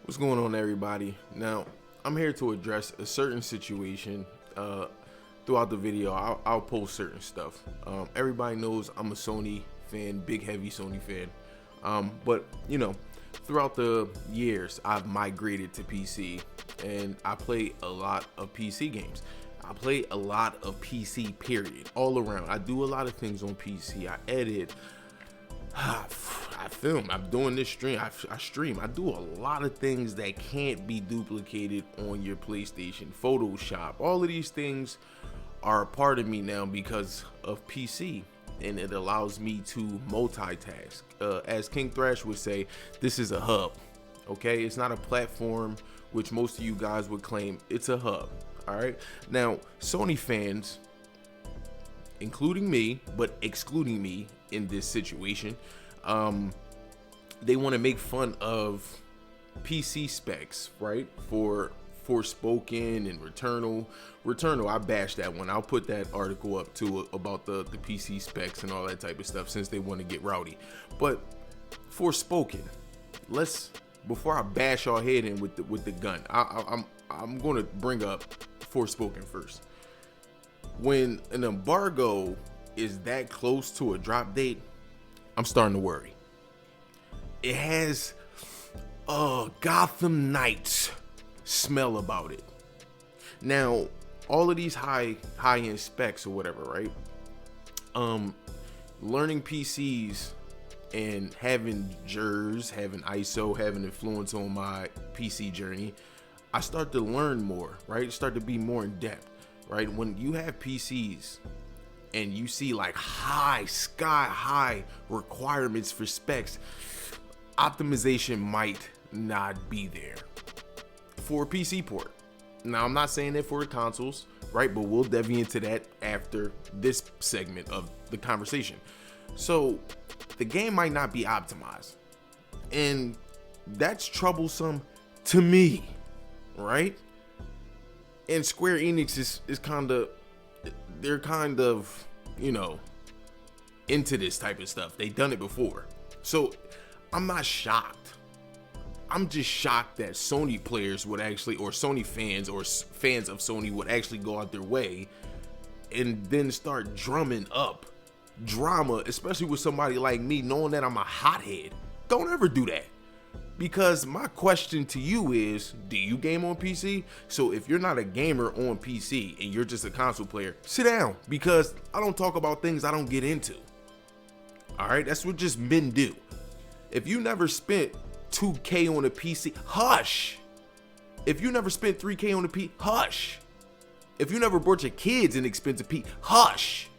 What's going on, everybody? Now, I'm here to address a certain situation. Throughout the video, I'll post certain stuff. Everybody knows I'm a Sony fan, big heavy Sony fan. But throughout the years, I've migrated to PC, and I play a lot of PC games. I play a lot of PC, period, all around. I do a lot of things on PC. I edit. I film. I'm doing this stream. I stream. I do a lot of things that can't be duplicated on your PlayStation. Photoshop. All of these things are a part of me now because of PC, and it allows me to multitask. As King Thrash would say, this is a hub. Okay, it's not a platform, which most of you guys would claim. It's a hub. All right. Now, Sony fans, including me, but excluding me in this situation, they want to make fun of PC specs, right? For Forspoken and Returnal, I bashed that one. I'll put that article up too about the PC specs and all that type of stuff, since they want to get rowdy. But Forspoken, before I bash our head in with the gun, I'm going to bring up Forspoken first. When an embargo is that close to a drop date, I'm starting to worry. It has a Gotham Knights smell about it. Now, all of these high-end specs or whatever, right? Learning PCs and having JERs, having ISO, having influence on my PC journey, I start to learn more, right? Start to be more in depth, right? When you have PCs and you see like sky high requirements for specs, optimization might not be there for a PC port. Now, I'm not saying that for the consoles, right? But we'll delve into that after this segment of the conversation. So the game might not be optimized, and that's troublesome to me, right? And Square Enix is kind of, they're kind of, into this type of stuff. They've done it before. So I'm not shocked. I'm just shocked that Sony players would actually, or Sony fans or fans of Sony would actually go out their way and then start drumming up drama, especially with somebody like me, knowing that I'm a hothead. Don't ever do that. Because my question to you is, do you game on PC? So if you're not a gamer on PC and you're just a console player, sit down, because I don't talk about things I don't get into. All right, that's what just men do. If you never spent 2K on a PC, hush. If you never spent 3K on a PC, hush. If you never brought your kids an expensive PC, hush.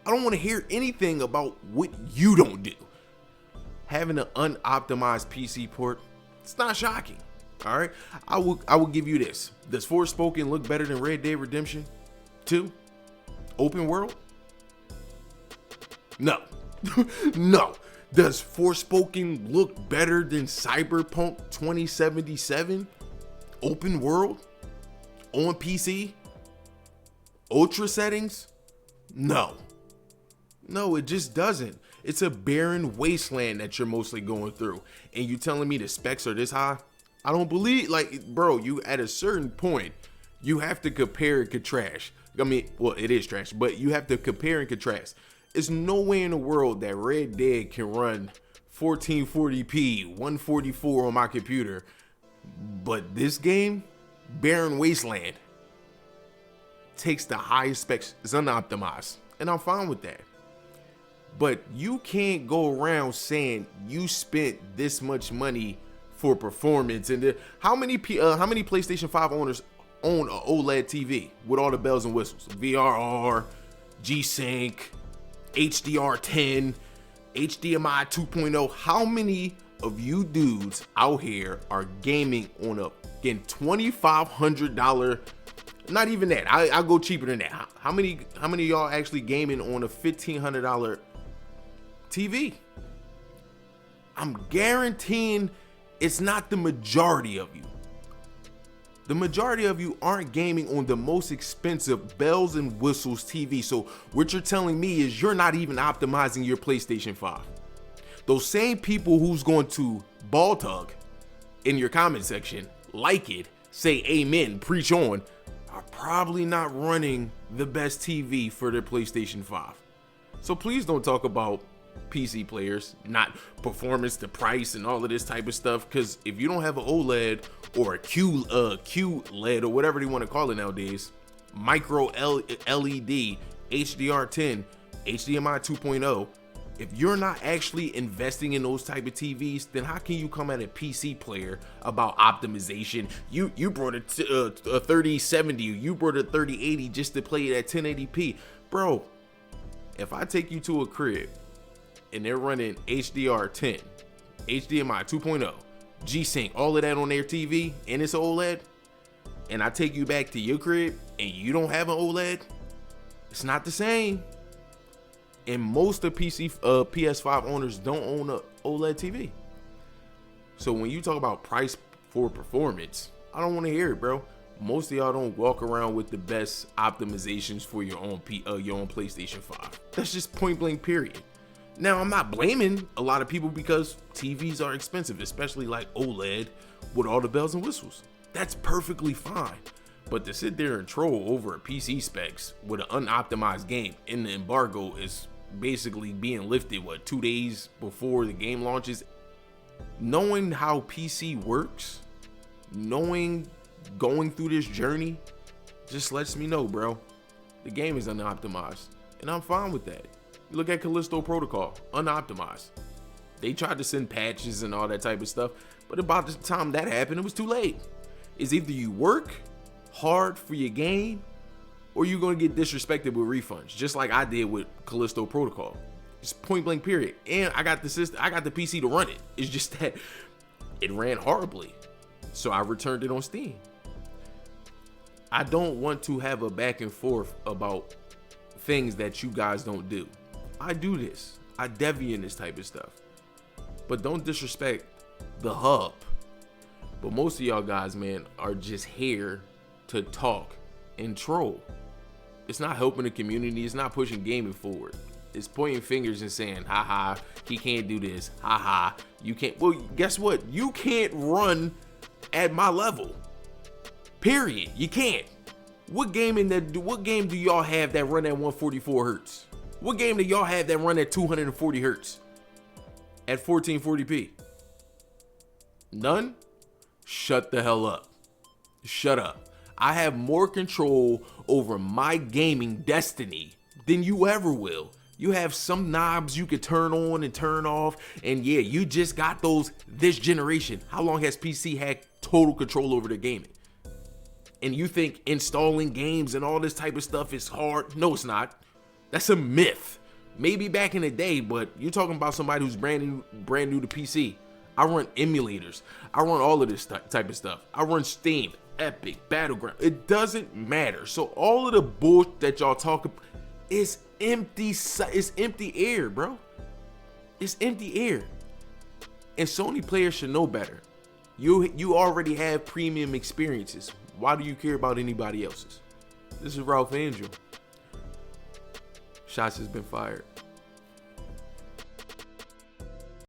I don't want to hear anything about what you don't do. Having an unoptimized PC port, it's not shocking. All right, I will give you this. Does Forspoken look better than Red Dead Redemption 2 open world? No. No. Does Forspoken look better than Cyberpunk 2077 open world on PC ultra settings? No, it just doesn't. It's a barren wasteland that you're mostly going through, and you telling me the specs are this high? I don't believe, bro, you at a certain point, you have to compare and contrast. I mean, well, it is trash, but you have to compare and contrast. It's no way in the world that Red Dead can run 1440p, 144 on my computer, but this game, Barren Wasteland, takes the highest specs, it's unoptimized, and I'm fine with that. But you can't go around saying you spent this much money for performance. And how many PlayStation 5 owners own an OLED TV with all the bells and whistles? VRR, G-Sync, HDR10, HDMI 2.0. How many of you dudes out here are gaming on a $2,500? Not even that. I'll go cheaper than that. How many of y'all actually gaming on a $1,500 TV? I'm guaranteeing it's not the majority of you. The majority of you aren't gaming on the most expensive bells and whistles TV. So what you're telling me is you're not even optimizing your PlayStation 5. Those same people who's going to ball tug in your comment section, like it, say amen, preach on, are probably not running the best TV for their PlayStation 5. So please don't talk about PC players, not performance, the price, and all of this type of stuff. Because if you don't have an OLED or a QLED or whatever they want to call it nowadays, micro LED, HDR10, HDMI 2.0, if you're not actually investing in those type of TVs, then how can you come at a PC player about optimization? You brought a 3070, you brought a 3080 just to play it at 1080p. Bro, if I take you to a crib and they're running HDR10, HDMI 2.0, G-Sync, all of that on their TV, and it's OLED, and I take you back to your crib and you don't have an OLED, it's not the same. And most of PS5 owners don't own a OLED TV. So when you talk about price for performance, I don't want to hear it, bro. Most of y'all don't walk around with the best optimizations for your own PlayStation 5. That's just point blank period. Now, I'm not blaming a lot of people because TVs are expensive, especially like OLED with all the bells and whistles. That's perfectly fine. But to sit there and troll over a PC specs with an unoptimized game and the embargo is basically being lifted, 2 days before the game launches, knowing how PC works, going through this journey, just lets me know, bro, the game is unoptimized. And I'm fine with that. Look at Callisto Protocol, unoptimized. They tried to send patches and all that type of stuff, but about the time that happened, it was too late. It's either you work hard for your game or you're gonna get disrespected with refunds, just like I did with Callisto Protocol. It's point blank period. And I got the PC to run it. It's just that it ran horribly, so I returned it on Steam. I don't want to have a back and forth about things that you guys don't do. I do this. I devy in this type of stuff, but don't disrespect the hub. But most of y'all guys, man, are just here to talk and troll. It's not helping the community. It's not pushing gaming forward. It's pointing fingers and saying, haha, he can't do this. Haha, you can't. Well, guess what? You can't run at my level. Period. You can't. What game do y'all have that run at 144 hertz? What game do y'all have that run at 240 hertz at 1440p? None? Shut the hell up. Shut up. I have more control over my gaming destiny than you ever will. You have some knobs you can turn on and turn off, and yeah, you just got those this generation. How long has PC had total control over their gaming? And you think installing games and all this type of stuff is hard? No, it's not. That's a myth. Maybe back in the day, but you're talking about somebody who's brand new to PC. I run emulators. I run all of this type of stuff. I run Steam, Epic, Battleground. It doesn't matter. So all of the bullshit that y'all talk about is empty. It's empty air, bro. It's empty air. And Sony players should know better. You already have premium experiences. Why do you care about anybody else's? This is Ralph Angel. Shots has been fired.